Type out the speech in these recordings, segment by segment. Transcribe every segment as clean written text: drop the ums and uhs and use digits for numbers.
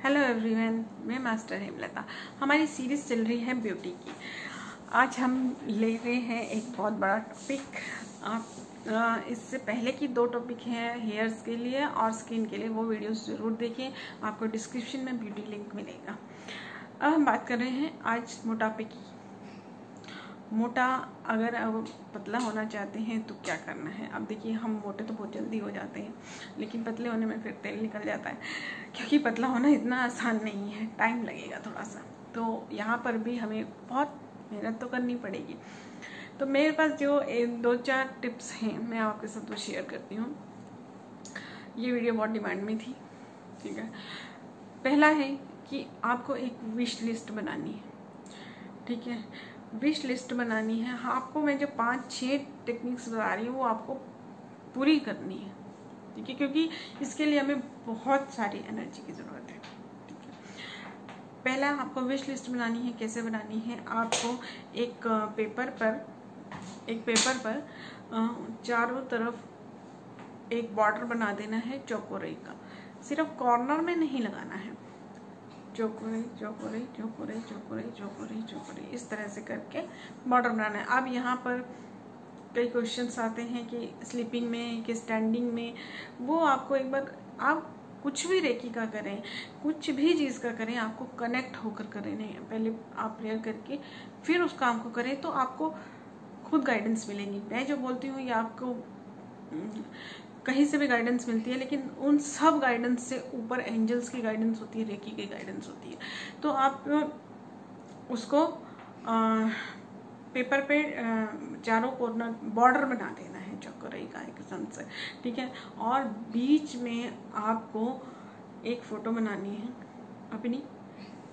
Hello everyone, मैं master Hemlata. हमारी series चल रही है ब्यूटी की। आज हम ले रहे हैं एक बहुत बड़ा टॉपिक। आप इससे पहले की 2 टॉपिक हैं हेयर्स के लिए और स्किन के लिए, वो वीडियोस ज़रूर देखें। आपको डिस्क्रिप्शन में ब्यूटी लिंक मिलेगा। अब हम बात कर रहे हैं आज मोटापे की। मोटा अगर अब पतला होना चाहते हैं तो क्या करना है। अब देखिए, हम मोटे तो बहुत जल्दी हो जाते हैं, लेकिन पतले होने में फिर तेल निकल जाता है, क्योंकि पतला होना इतना आसान नहीं है, टाइम लगेगा थोड़ा सा। तो यहाँ पर भी हमें बहुत मेहनत तो करनी पड़ेगी। तो मेरे पास जो 2-4 टिप्स हैं, मैं आपके साथ वो शेयर करती हूँ। ये वीडियो बहुत डिमांड में थी, ठीक है। पहला है कि आपको एक विश लिस्ट बनानी है, ठीक है। विश लिस्ट बनानी है आपको। मैं जो 5-6 टेक्निक्स बता रही हूँ वो आपको पूरी करनी है, ठीक है, क्योंकि इसके लिए हमें बहुत सारी एनर्जी की ज़रूरत है, ठीक है। पहला आपको विश लिस्ट बनानी है। कैसे बनानी है? आपको एक पेपर पर चारों तरफ एक बॉर्डर बना देना है चौकोरे का। सिर्फ कॉर्नर में नहीं लगाना है, चौकोरे चौकोरे चौकोरे चौकोरे चौकोरे चौकोरे, इस तरह से करके बॉर्डर बनाना है। अब यहाँ पर कई क्वेश्चंस आते हैं कि स्लीपिंग में कि स्टैंडिंग में। वो आपको एक बार, आप कुछ भी रेकी का करें, कुछ भी चीज़ का करें, आपको कनेक्ट होकर करें। नहीं, पहले आप प्रेयर करके फिर उस काम को करें तो आपको खुद गाइडेंस मिलेगी। मैं जो बोलती हूँ ये आपको कहीं से भी गाइडेंस मिलती है, लेकिन उन सब गाइडेंस से ऊपर एंजल्स की गाइडेंस होती है, रेकी की गाइडेंस होती है। तो आप उसको पेपर पे चारों कॉर्नर बॉर्डर बना देना है चौकोरे का एकदम से, ठीक है। और बीच में आपको एक फ़ोटो बनानी है अपनी,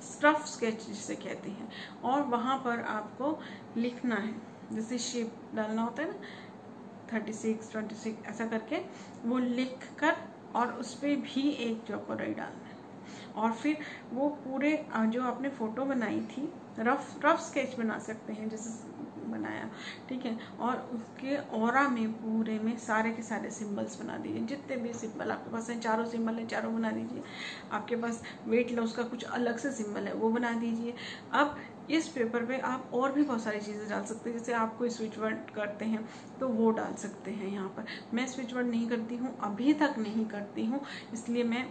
स्टफ स्केच जिसे कहते हैं, और वहाँ पर आपको लिखना है, जैसे शेप डालना होता है ना, 36, 26 ऐसा करके वो लिख कर, और उस पर भी एक चौकोरे डालना है। और फिर वो पूरे जो आपने फ़ोटो बनाई थी, रफ स्केच बना सकते हैं जैसे बनाया, ठीक है। और उसके ऑरा में पूरे में सारे के सारे सिंबल्स बना दीजिए। जितने भी सिंबल आपके पास हैं, 4 सिंबल हैं, 4 बना दीजिए। आपके पास वेट लॉस का कुछ अलग से सिंबल है, वो बना दीजिए। अब इस पेपर पे आप और भी बहुत सारी चीज़ें डाल सकते हैं। जैसे आप कोई स्विच वर्ड करते हैं तो वो डाल सकते हैं यहाँ पर। मैं स्विच वर्ड नहीं करती हूँ, अभी तक नहीं करती हूँ, इसलिए मैं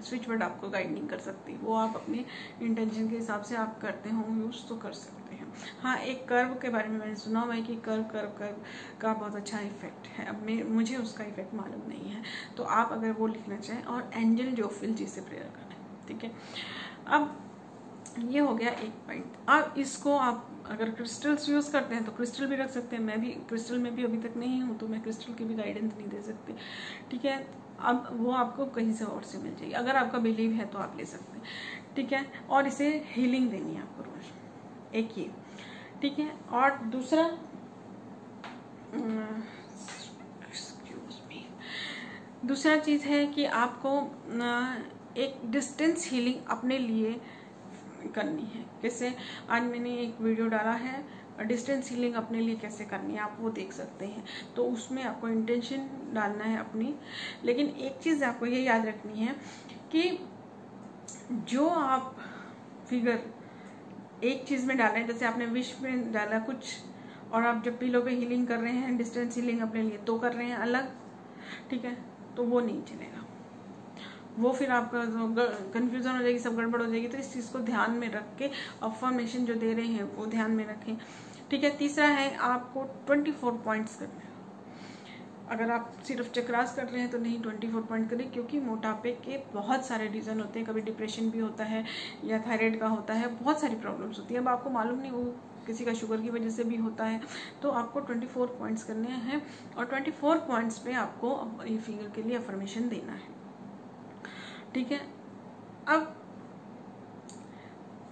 स्विच वर्ड आपको गाइड नहीं कर सकती। वो आप अपने इंटेंशन के हिसाब से आप करते हो यूज़ तो कर सकते हैं। हाँ, एक कर्व के बारे में मैंने सुना हुआ है कि कर्व का बहुत अच्छा इफेक्ट है। अब मुझे उसका इफेक्ट मालूम नहीं है, तो आप अगर वो लिखना चाहें, और एंजल जोफिल जी से प्रेयर करें, ठीक है। अब ये हो गया एक पॉइंट। अब इसको आप अगर क्रिस्टल्स यूज़ करते हैं तो क्रिस्टल भी रख सकते हैं। मैं भी क्रिस्टल में भी अभी तक नहीं हूँ, तो मैं क्रिस्टल की भी गाइडेंस नहीं दे सकती, ठीक है। अब वो आपको कहीं से और से मिल जाएगी। अगर आपका बिलीव है तो आप ले सकते हैं, ठीक है। और इसे हीलिंग देनी है आपको रोज, एक ये, ठीक है। और दूसरा, दूसरा चीज़ है कि आपको एक डिस्टेंस हीलिंग अपने लिए करनी है। जैसे आज मैंने एक वीडियो डाला है डिस्टेंस हीलिंग अपने लिए कैसे करनी है, आप वो देख सकते हैं। तो उसमें आपको इंटेंशन डालना है अपनी। लेकिन एक चीज़ आपको ये याद रखनी है कि जो आप फिगर एक चीज़ में डाल रहे हैं, जैसे आपने विश में डाला कुछ, और आप जब पिलो पे हीलिंग कर रहे हैं, डिस्टेंस हीलिंग अपने लिए तो कर रहे हैं अलग, ठीक है, तो वो नहीं चलेगा। वो फिर आपका कन्फ्यूज़न हो जाएगी, सब गड़बड़ हो जाएगी। तो इस चीज़ को ध्यान में रख के अफर्मेशन जो दे रहे हैं वो ध्यान में रखें, ठीक है। तीसरा है आपको 24 पॉइंट्स करने हैं। अगर आप सिर्फ चक्रास कर रहे हैं तो नहीं, 24 पॉइंट करें, क्योंकि मोटापे के बहुत सारे रीज़न होते हैं। कभी डिप्रेशन भी होता है, या थायराइड का होता है, बहुत सारी प्रॉब्लम्स होती है। अब आपको मालूम नहीं, वो किसी का शुगर की वजह से भी होता है। तो आपको 24 पॉइंट्स करने हैं, और 24 पॉइंट्स पे आपको ये फिगर के लिए अफर्मेशन देना है, ठीक है। अब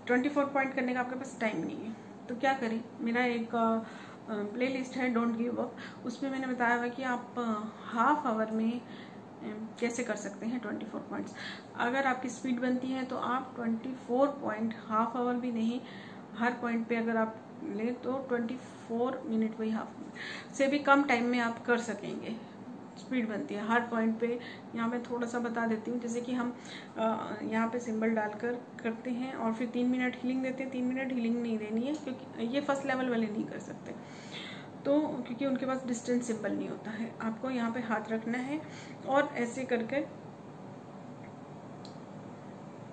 24 पॉइंट करने का आपके पास टाइम नहीं है, तो क्या करें। मेरा एक प्लेलिस्ट है डोंट गिव अप, उसमें मैंने बताया हुआ कि आप हाफ आवर में कैसे कर सकते हैं 24 पॉइंट्स। अगर आपकी स्पीड बनती है तो आप 24 पॉइंट, हाफ आवर भी नहीं, हर पॉइंट पे अगर आप लें तो 24 मिनट, वही हाफ मिनट से भी कम टाइम में आप कर सकेंगे। स्पीड बनती है हर पॉइंट पे। यहाँ मैं थोड़ा सा बता देती हूँ, जैसे कि हम यहाँ पे सिंबल डालकर करते हैं और फिर 3 मिनट हीलिंग देते हैं। 3 मिनट हीलिंग नहीं देनी है, क्योंकि ये फर्स्ट लेवल वाले नहीं कर सकते, तो क्योंकि उनके पास डिस्टेंस सिंबल नहीं होता है। आपको यहाँ पे हाथ रखना है और ऐसे करके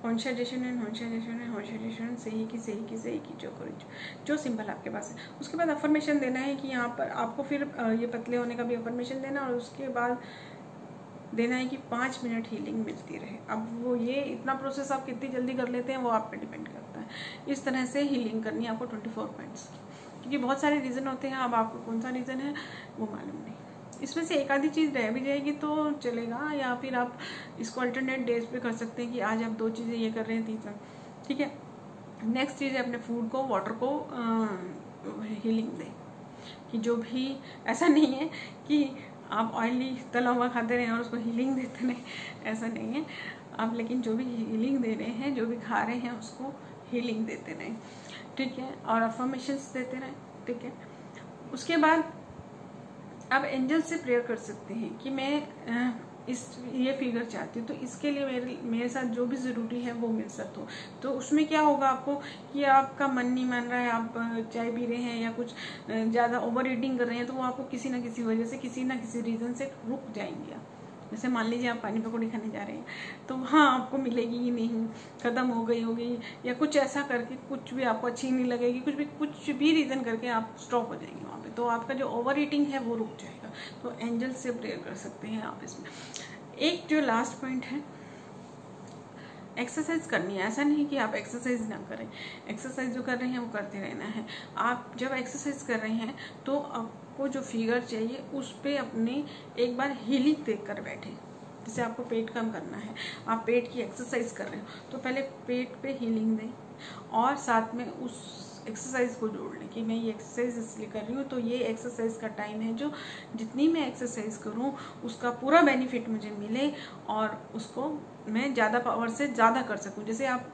सही की जो सिंबल आपके पास है। उसके बाद अफर्मेशन देना है कि यहाँ पर आपको फिर ये पतले होने का भी अफर्मेशन देना, और उसके बाद देना है कि 5 मिनट हीलिंग मिलती रहे। अब वो ये इतना प्रोसेस आप कितनी जल्दी कर लेते हैं वो आप पे डिपेंड करता है। इस तरह से हीलिंग करनी है आपको 24 पॉइंट्स, क्योंकि बहुत सारे रीज़न होते हैं। अब आपको कौन सा रीज़न है वो मालूम नहीं, इसमें से एक आधी चीज़ रह भी जाएगी तो चलेगा, या फिर आप इसको अल्टरनेट डेज पे कर सकते हैं कि आज आप 2 चीज़ें ये कर रहे हैं, तीसरा, ठीक है। नेक्स्ट चीज़ है अपने फूड को, वाटर को हीलिंग दें, कि जो भी ऐसा नहीं है कि आप ऑयली तला हुआ खाते रहें और उसको हीलिंग देते रहें, ऐसा नहीं है आप, लेकिन जो भी हीलिंग दे रहे हैं, जो भी खा रहे हैं उसको हीलिंग देते रहें, ठीक है, और अफर्मेशंस देते रहें, ठीक है। उसके बाद आप एंजल से प्रेयर कर सकते हैं कि मैं ये फिगर चाहती हूँ, तो इसके लिए मेरे साथ जो भी ज़रूरी है वो मेरे साथ हो। तो उसमें क्या होगा आपको कि आपका मन नहीं मान रहा है, आप चाय पी रहे हैं या कुछ ज़्यादा ओवर ईटिंग कर रहे हैं, तो वो आपको किसी ना किसी वजह से, किसी ना किसी रीज़न से रुक जाएंगे आप। जैसे मान लीजिए आप पानी पकौड़ी खाने जा रहे हैं, तो हाँ आपको मिलेगी ही नहीं, ख़त्म हो गई होगी, या कुछ ऐसा करके कुछ भी आपको अच्छी नहीं लगेगी, कुछ भी रीज़न करके आप स्टॉप हो जाएंगे वहाँ पे, तो आपका जो ओवर ईटिंग है वो रुक जाएगा। तो एंजल से प्रेयर कर सकते हैं आप इसमें। एक जो लास्ट पॉइंट है, एक्सरसाइज करनी है। ऐसा नहीं कि आप एक्सरसाइज ना करें, एक्सरसाइज जो कर रहे हैं वो करते रहना है। आप जब एक्सरसाइज कर रहे हैं तो आपको जो फिगर चाहिए उस पर अपने एक बार हीलिंग देख कर बैठे। जैसे आपको पेट कम करना है, आप पेट की एक्सरसाइज कर रहे हो, तो पहले पेट पे हीलिंग दें और साथ में उस एक्सरसाइज को जोड़ लें कि मैं ये एक्सरसाइज इसलिए कर रही हूँ, तो ये एक्सरसाइज का टाइम है जो जितनी मैं एक्सरसाइज करूँ उसका पूरा बेनिफिट मुझे मिले और उसको मैं ज़्यादा पावर से ज़्यादा कर सकूँ। जैसे आप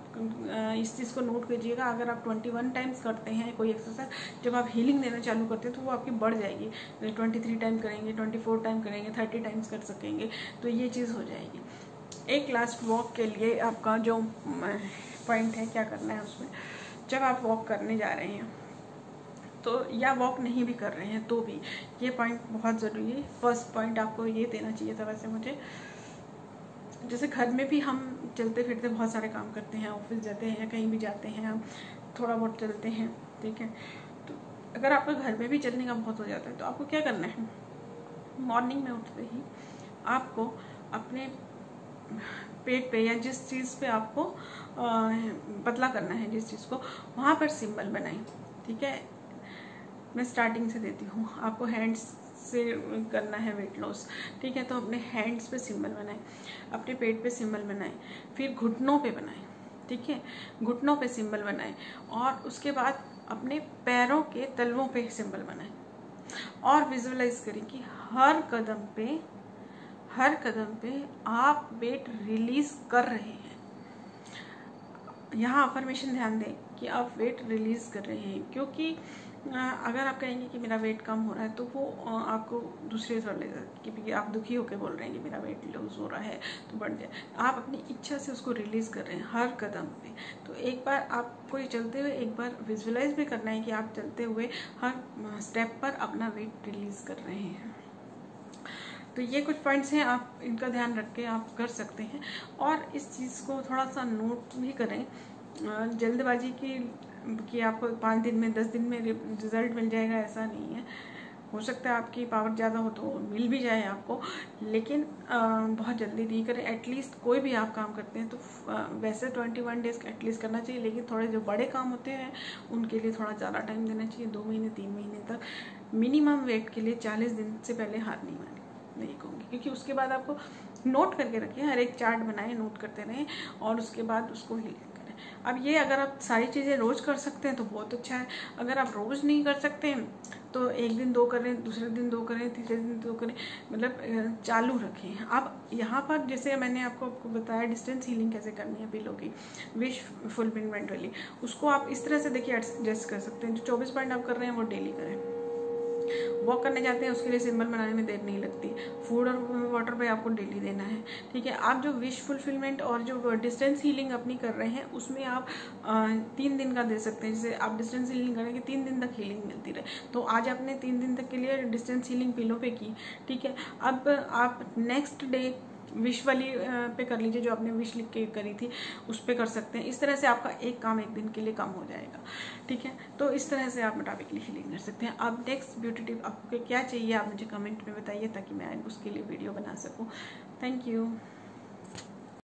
इस चीज़ को नोट कीजिएगा, अगर आप 21 टाइम्स करते हैं कोई एक्सरसाइज, जब आप हीलिंग देना चालू करते हैं तो वो आपकी बढ़ जाएगी। 23 टाइम करेंगे, 24 टाइम करेंगे, 30 टाइम्स कर सकेंगे, तो ये चीज़ हो जाएगी। एक लास्ट वॉक के लिए आपका जो पॉइंट है क्या करना है उसमें, जब आप वॉक करने जा रहे हैं तो, या वॉक नहीं भी कर रहे हैं तो भी ये पॉइंट बहुत ज़रूरी है। फर्स्ट पॉइंट आपको ये देना चाहिए था वैसे मुझे। जैसे घर में भी हम चलते फिरते बहुत सारे काम करते हैं, ऑफिस जाते हैं या कहीं भी जाते हैं, हम थोड़ा बहुत चलते हैं, ठीक है। तो अगर आपका घर में भी चलने का बहुत हो जाता है तो आपको क्या करना है, मॉर्निंग में उठते ही आपको अपने पेट पे या जिस चीज़ पे आपको पतला करना है, जिस चीज़ को, वहाँ पर सिंबल बनाएं, ठीक है। मैं स्टार्टिंग से देती हूँ, आपको हैंड्स से करना है वेट लॉस, ठीक है। तो अपने हैंड्स पे सिंबल बनाएं, अपने पेट पे सिंबल बनाएं, फिर घुटनों पे बनाएं, ठीक है, घुटनों पे सिंबल बनाएं, और उसके बाद अपने पैरों के तलवों पे सिंबल बनाएं, और विजुअलाइज करें कि हर कदम पे आप वेट रिलीज कर रहे हैं। यहाँ अफर्मेशन ध्यान दें कि आप वेट रिलीज कर रहे हैं, क्योंकि अगर आप कहेंगे कि मेरा वेट कम हो रहा है तो वो आपको दूसरे तरह लगेगा कि आप दुखी होकर बोल रहे हैं कि मेरा वेट लूज हो रहा है तो बढ़ जाए। आप अपनी इच्छा से उसको रिलीज कर रहे हैं हर कदम पे। तो एक बार आपको ये चलते हुए एक बार विजुअलाइज भी करना है कि आप चलते हुए हर स्टेप पर अपना वेट रिलीज कर रहे हैं। तो ये कुछ पॉइंट्स हैं, आप इनका ध्यान रख के आप कर सकते हैं, और इस चीज़ को थोड़ा सा नोट भी करें। जल्दबाजी कि आपको 5 दिन में 10 दिन में रिजल्ट मिल जाएगा, ऐसा नहीं है। हो सकता है आपकी पावर ज़्यादा हो तो मिल भी जाए आपको, लेकिन बहुत जल्दी नहीं करें। एटलीस्ट कोई भी आप काम करते हैं तो वैसे 21 डेज एटलीस्ट करना चाहिए, लेकिन थोड़े जो बड़े काम होते हैं उनके लिए थोड़ा ज़्यादा टाइम देना चाहिए, 2 महीने 3 महीने तक। मिनिमम वेट के लिए 40 दिन से पहले हार नहीं कहूँगी, क्योंकि उसके बाद आपको नोट करके रखिए, हर एक चार्ट बनाए, नोट करते रहें, और उसके बाद उसको हील करें। अब ये अगर आप सारी चीज़ें रोज़ कर सकते हैं तो बहुत अच्छा है। अगर आप रोज़ नहीं कर सकते हैं तो एक दिन 2 करें, दूसरे दिन 2 करें, तीसरे दिन 2 करें, मतलब चालू रखें। अब यहाँ पर जैसे मैंने आपको बताया डिस्टेंस हीलिंग कैसे करनी है पिलो की, विश फुलफिलमेंट वाली, उसको आप इस तरह से देखिए एडजस्ट कर सकते हैं। जो 24 पॉइंट आप कर रहे हैं वो डेली करें, वॉक करने जाते हैं उसके लिए सिंबल बनाने में देर नहीं लगती। फूड और वाटर पे आपको डेली देना है, ठीक है। आप जो विश फुलफिलमेंट और जो डिस्टेंस हीलिंग अपनी कर रहे हैं उसमें आप 3 दिन का दे सकते हैं। जैसे आप डिस्टेंस हीलिंग करेंगे 3 दिन तक हीलिंग मिलती रहे, तो आज आपने 3 दिन तक के लिए डिस्टेंस हीलिंग पिलो पे की, ठीक है। अब आप नेक्स्ट डे विश वाली पे कर लीजिए, जो आपने विश लिख के करी थी उस पे कर सकते हैं। इस तरह से आपका एक काम एक दिन के लिए कम हो जाएगा, ठीक है। तो इस तरह से आप मोटापे हीलिंग कर सकते हैं। अब नेक्स्ट ब्यूटी टिप आपको क्या चाहिए आप मुझे कमेंट में बताइए, ताकि मैं उसके लिए वीडियो बना सकूं। Thank you.